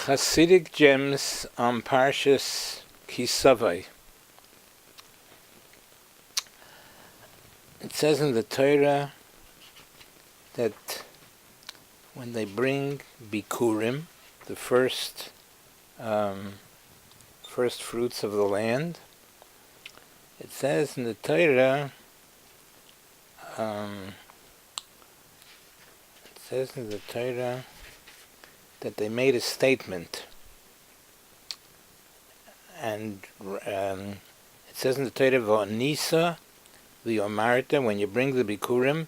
Chassidic gems on Parshas Savoh. It says in the Torah that when they bring bikurim, the first fruits of the land, it says in the Torah, that they made a statement, and it says in the Torah, "V'onisa v'yomarta," when you bring the bikurim,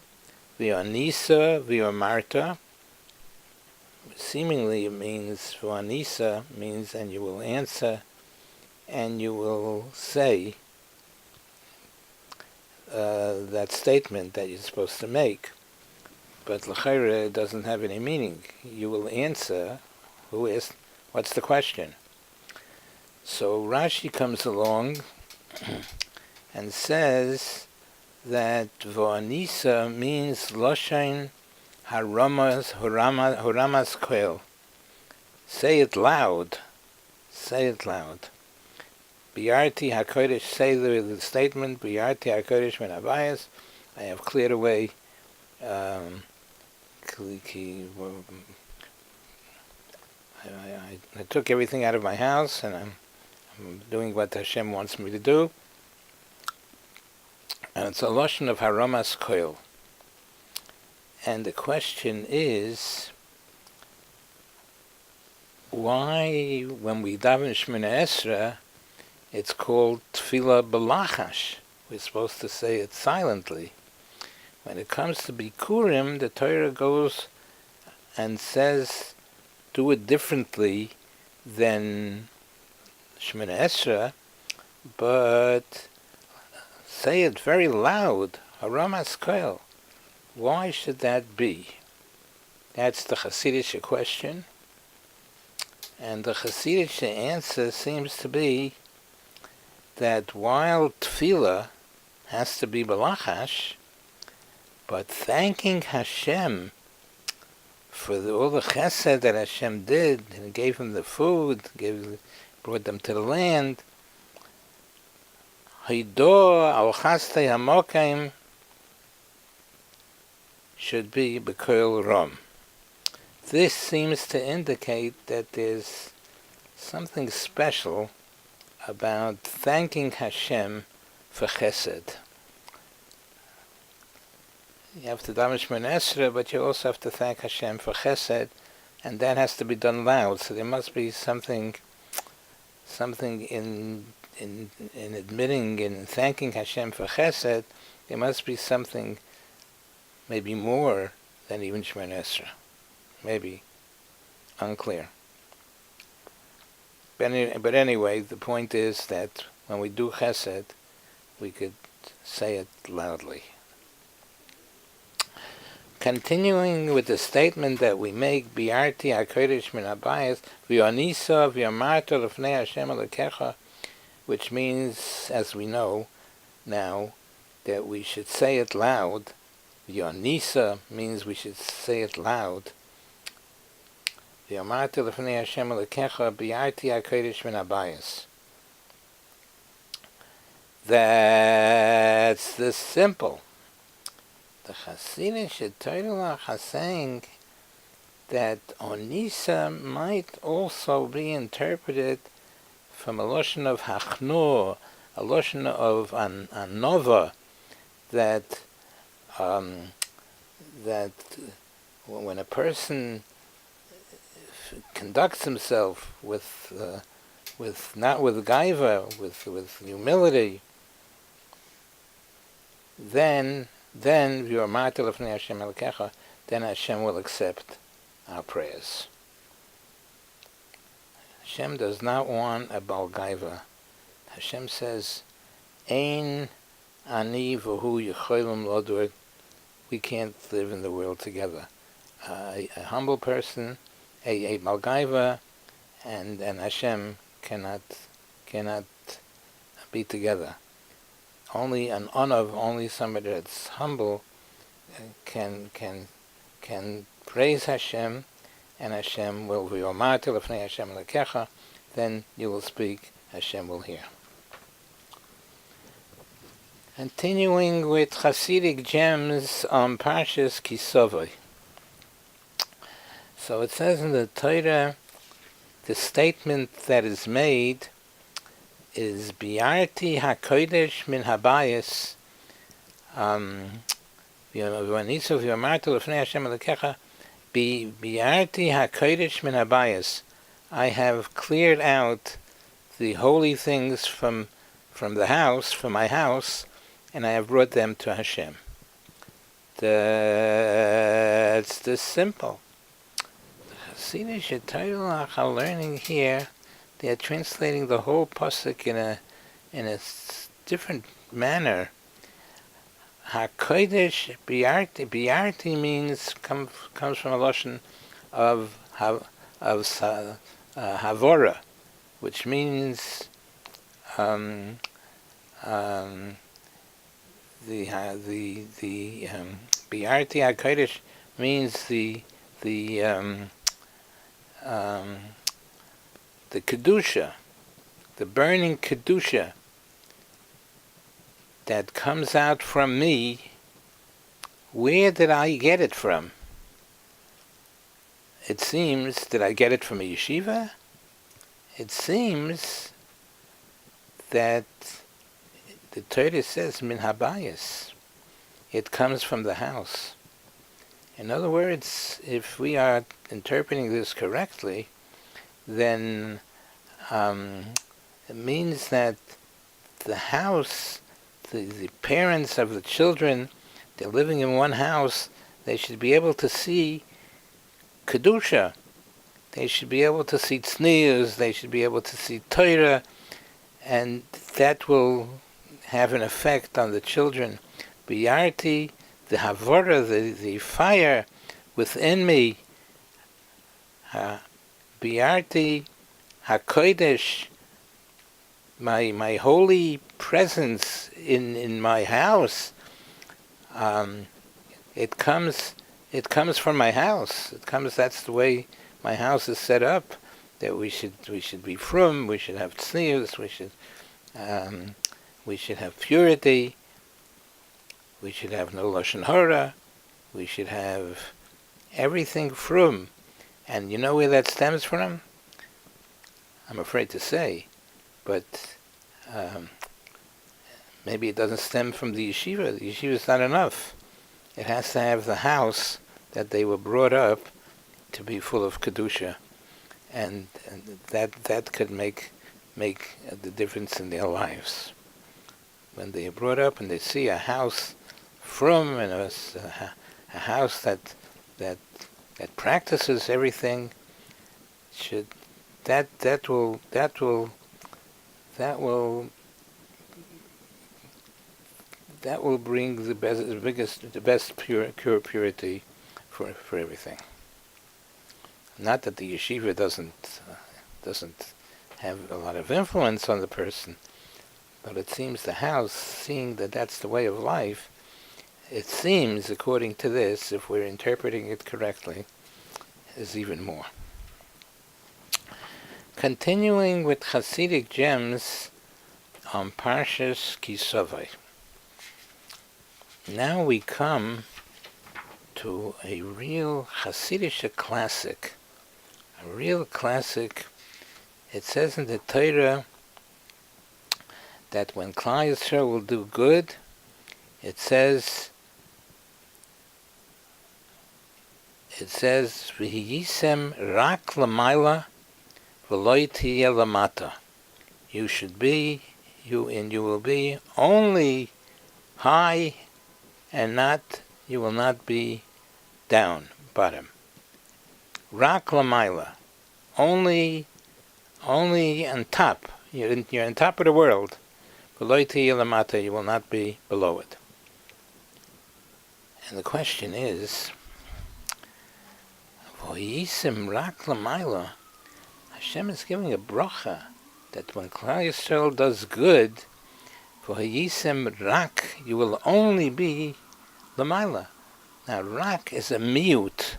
"V'onisa v'yomarta." Seemingly, it means "V'onisa" means, and you will answer, and you will say that statement that you're supposed to make. But l'chayre doesn't have any meaning. You will answer. Who is? What's the question? So Rashi comes along and says that V'onisa means Loshain Haramas Koel. Say it loud. Say it loud. Biarti HaKodesh, say the statement, Biarti HaKodesh min Abayas, I have cleared away I took everything out of my house, and I'm doing what Hashem wants me to do. And it's a lotion of Haramas Koil. And the question is, why, when we daven Shemona Esra, it's called Tefillah B'lachash? We're supposed to say it silently. When it comes to Bikurim, the Torah goes and says, do it differently than Shemona Esra, but say it very loud, Haramas Koel. Why should that be? That's the Chassidic question. And the Chassidic answer seems to be that while Tefillah has to be B'lachash, but thanking Hashem for all the chesed that Hashem did, and gave him the food, brought them to the land, Haido al chastei hamokaim should be b'koil rom. This seems to indicate that there's something special about thanking Hashem for chesed. You have to daven Shemona Esra, but you also have to thank Hashem for chesed, and that has to be done loud. So there must be something in admitting and thanking Hashem for chesed. There must be something, maybe more than even Shemona Esra. Maybe unclear. But anyway, the point is that when we do chesed, we could say it loudly. Continuing with the statement that we make, Biarti HaKodesh min Abayas, V'onisa v'yomarta l'fnei Hashem Elokecha, which means, as we know now, that we should say it loud. V'onisa means we should say it loud. V'yomarta l'fnei Hashem Elokecha, Biarti HaKodesh min Abayas. That's the simple. The Chassidic Torah is saying that Onisa might also be interpreted from a lotion of Hachnor, a lotion of Anova, that when a person conducts himself with not with gaiva, with humility, then then Hashem will accept our prayers. Hashem does not want a Bal Gaiva. Hashem says, Ein ani v'hu yecholim lodur. We can't live in the world together. A humble person, a Bal Gaiva, and Hashem cannot be together. Only an onav, only somebody that's humble, can praise Hashem and Hashem will v'yomarti l'fnei Hashem Elokecha, then you will speak, Hashem will hear. Continuing with Chassidic gems on Parshas Savoh. So it says in the Torah, the statement that is made is Biarti HaKodesh min habayis v'anisu v'yomarti l'fnei Hashem Elokecha Biarti HaKodesh min habayis. I have cleared out the holy things from the house, from my house, and I have brought them to Hashem. That's this simple. Chassidic Torah are learning here. They are translating the whole pasuk in a different manner. HaKodesh biarti. Biarti means comes from a lashon of havora, which means the biarti HaKodesh means the kedusha, the burning kedusha that comes out from me. Where did I get it from? It seems, did I get it from a yeshiva? It seems that the Torah says min habayis. It comes from the house. In other words, if we are interpreting this correctly, then it means that the house, the parents of the children, they're living in one house, they should be able to see kedusha. They should be able to see tznius, they should be able to see Torah, and that will have an effect on the children. Biarti, the havora, the fire within me. Biarti HaKodesh, my holy presence in my house. It comes from my house. That's the way my house is set up. That we should be frum. We should have tznius. We should have purity. We should have no lashon hara. We should have everything frum. And you know where that stems from? I'm afraid to say, but maybe it doesn't stem from the yeshiva. The yeshiva is not enough. It has to have the house that they were brought up to be full of kedusha, and that could make the difference in their lives. When they are brought up and they see a house from and a house that practices everything, that will bring the best purity for everything. Not that the yeshiva doesn't have a lot of influence on the person, but it seems the house, seeing that that's the way of life, it seems, according to this, if we're interpreting it correctly, is even more. Continuing with Chassidic gems on Parshas Savoh. Now we come to a real Chassidic classic. A real classic. It says in the Torah that when Klal Yisrael will do good, it says V'hiyisem rak l'mayla v'lo tiyeh lamata. You will be only high, and you will not be down, bottom. Rak l'mayla, only on top. You're on top of the world. V'lo tiyeh lamata, you will not be below it. And the question is, V'hiyisem rak l'mayla, Hashem is giving a bracha that when Klal Yisrael does good, V'hiyisem rak, you will only be l'mayla. Now rak is a miut.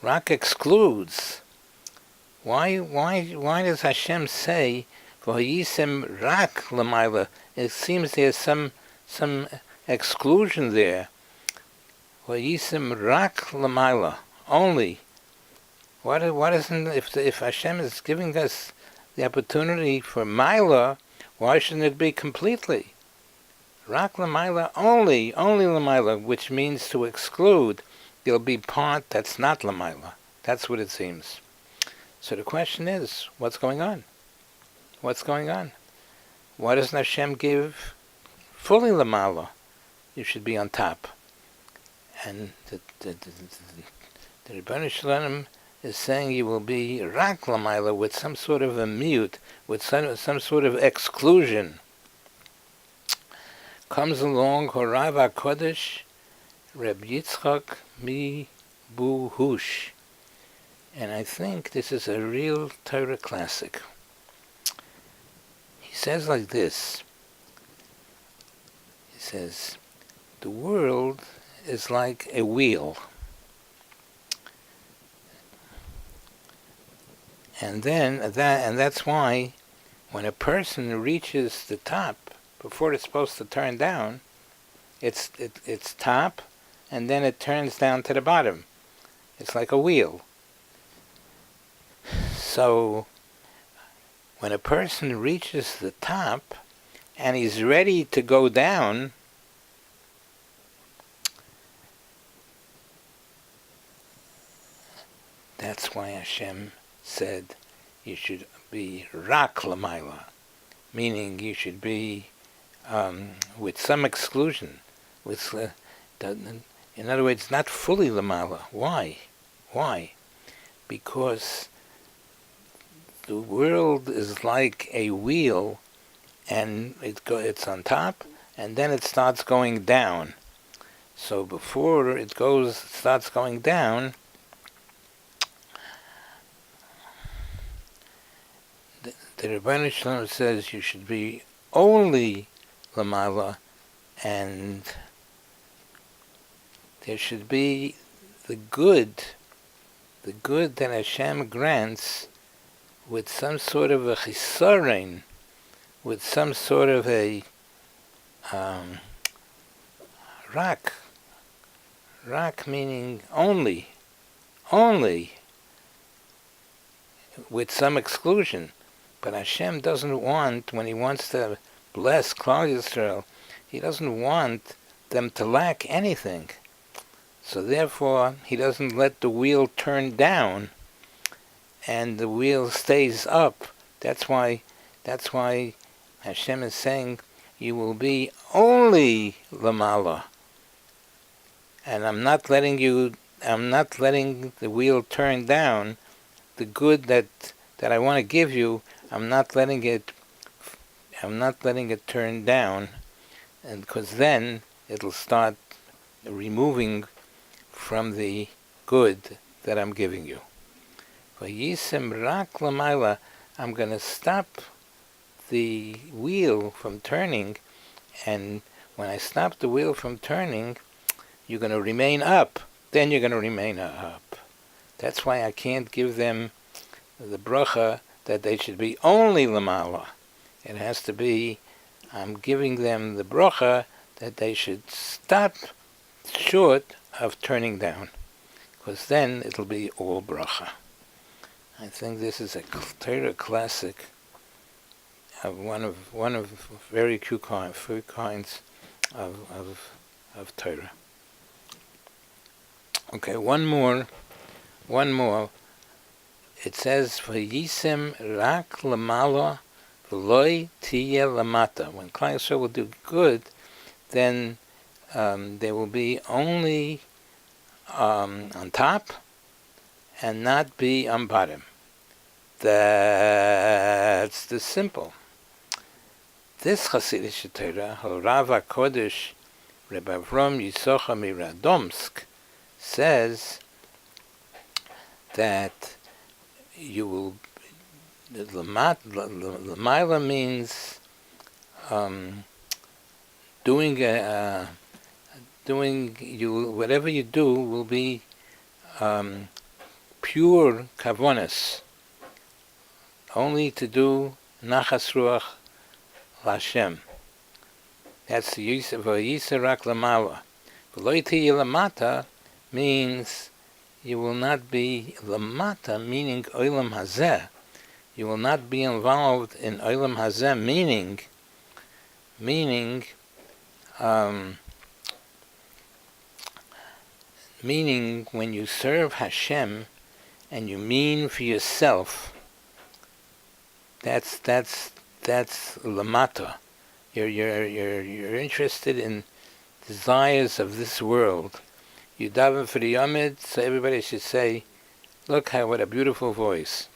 Rak excludes. Why does Hashem say, V'hoyisim rak l'mayla? It seems there's some exclusion there. V'hoyisim rak l'mayla, only. What isn't, if Hashem is giving us the opportunity for Maila, why shouldn't it be completely? Rak l'mayla, only l'mayla, which means to exclude. There'll be part that's not l'mayla. That's what it seems. So the question is, what's going on? What's going on? Why doesn't Hashem give fully l'mayla? You should be on top. And the Rebbeinu Shalom is saying you will be rak l'mayla, with some sort of a mute, with some sort of exclusion. Comes along Horav HaKodesh Reb Yitzchak mi Buhush. And I think this is a real Torah classic. He says like this. He says, the world is like a wheel. And that's why when a person reaches the top, before it's supposed to turn down, it's top, and then it turns down to the bottom. It's like a wheel. So when a person reaches the top and he's ready to go down, that's why Hashem said you should be rak l'mayla, meaning you should be with some exclusion, in other words, not fully l'mayla. Why? Because the world is like a wheel, and it's on top, and then it starts going down. So before it starts going down, the Rebbeinu Shalom says you should be only l'mayla, and there should be the good that Hashem grants with some sort of a chisaron, with some sort of a rak meaning only, with some exclusion. But Hashem doesn't want, when He wants to bless Klal Yisrael, He doesn't want them to lack anything. So therefore, He doesn't let the wheel turn down, and the wheel stays up. That's why Hashem is saying, you will be only l'mayla. And I'm not letting the wheel turn down. The good that I want to give you, I'm not letting it turn down, and because then it'll start removing from the good that I'm giving you. V'yisem rak l'mayla, I'm going to stop the wheel from turning, and when I stop the wheel from turning, you're going to remain up. Then you're going to remain up. That's why I can't give them the bracha that they should be only l'mayla. It has to be, I'm giving them the bracha that they should stop short of turning down, because then it'll be all bracha. I think this is a Torah classic of one of very few kinds of Torah. Okay, one more. It says, "V'yisem rak l'mala v'loi tiyeh lamata." When Klal Yisrael will do good, then they will be only on top and not be on bottom. That's the simple. This Chassidic Torah, Rav HaKodesh Reb Avram Yisocha Miradomsk, says that you will, L'mayla means doing you, whatever you do will be pure kavonas, only to do nachas ruach l'Hashem. That's the use of v'yisarak lamala. V'lo tihi lamata means you will not be lamata, meaning olam hazeh. You will not be involved in olam hazeh, meaning when you serve Hashem and you mean for yourself, that's lamata. You're interested in desires of this world. You daven for the Yomid, so everybody should say, look what a beautiful voice,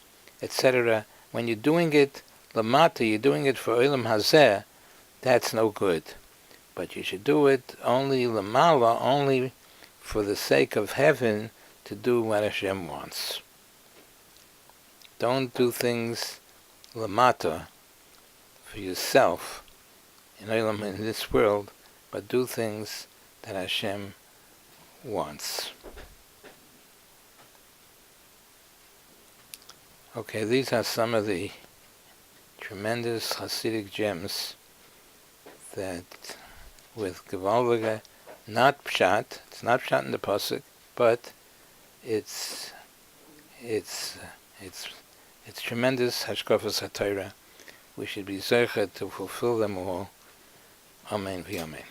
etc. When you're doing it lamata, you're doing it for olam hazeh, that's no good. But you should do it only lamala, only for the sake of heaven, to do what Hashem wants. Don't do things lamata for yourself in this world, but do things that Hashem wants. Okay, these are some of the tremendous Chassidic gems that, with gewaltige, not pshat, it's not pshat in the pasuk, but it's tremendous hashkafas haTorah. We should be zeicher to fulfill them all. Amen v'amen.